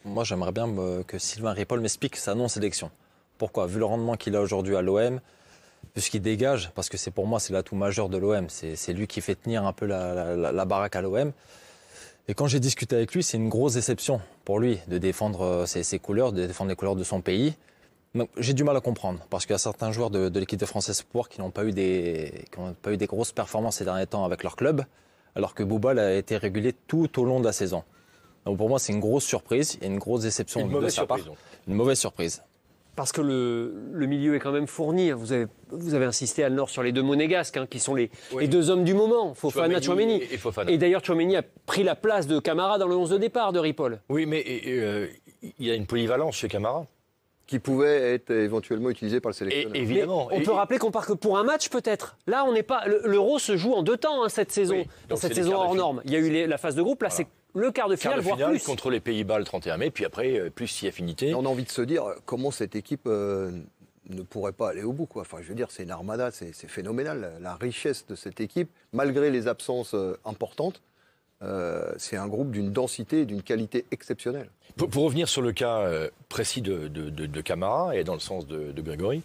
Moi, j'aimerais bien que Sylvain Ripoll m'explique sa non-sélection. Pourquoi? Vu le rendement qu'il a aujourd'hui à l'OM, vu ce qu'il dégage, parce que pour moi, c'est l'atout majeur de l'OM. C'est lui qui fait tenir un peu la baraque à l'OM. Et quand j'ai discuté avec lui, c'est une grosse déception pour lui de défendre ses couleurs, de défendre les couleurs de son pays. Donc, j'ai du mal à comprendre, parce qu'il y a certains joueurs de l'équipe de France Espoir qui n'ont pas eu des grosses performances ces derniers temps avec leur club, alors que Bouba a été régulier tout au long de la saison. Donc pour moi, c'est une grosse surprise et une grosse déception de sa part. Une mauvaise surprise. Parce que le milieu est quand même fourni. Vous avez insisté, Al-Nord, sur les deux monégasques, qui sont les deux hommes du moment, Fofana, Tchouaméni. Et d'ailleurs, Tchouaméni a pris la place de Camara dans le 11 de départ de Ripoll. Oui, mais il y a une polyvalence chez Camara. Qui pouvait être éventuellement utilisé par le sélectionneur. Évidemment. Mais on peut rappeler qu'on part que pour un match, peut-être. Là, on n'est pas. L'Euro se joue en deux temps, cette saison. Oui, dans cette saison hors norme. Il y a eu la phase de groupe, là, c'est le quart de finale, voire plus. Contre les Pays-Bas le 31 mai, puis après, plus si affinité. On a envie de se dire comment cette équipe ne pourrait pas aller au bout, quoi. Enfin, je veux dire, c'est une armada, c'est phénoménal. La richesse de cette équipe, malgré les absences importantes, c'est un groupe d'une densité et d'une qualité exceptionnelle. Pour revenir sur le cas précis de Camara, et dans le sens de Grégory,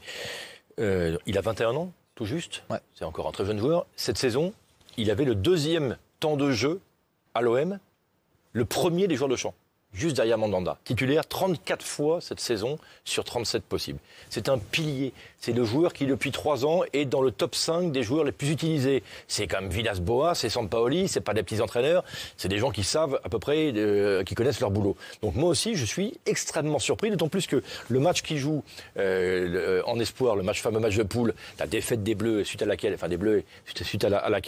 il a 21 ans, tout juste. Ouais. C'est encore un très jeune joueur. Cette saison, il avait le deuxième temps de jeu à l'OM, le premier des joueurs de champ, juste derrière Mandanda. Titulaire 34 fois cette saison sur 37 possibles. C'est un pilier. C'est le joueur qui, depuis 3 ans, est dans le top 5 des joueurs les plus utilisés. C'est comme Villas-Boas, c'est Sampaoli, c'est pas des petits entraîneurs, c'est des gens qui savent à peu près, qui connaissent leur boulot. Donc moi aussi, je suis extrêmement surpris, d'autant plus que le match qu'il joue en espoir, fameux match de poule, la défaite des Bleus, suite à laquelle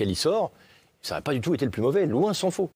il sort, ça n'a pas du tout été le plus mauvais, loin s'en faut.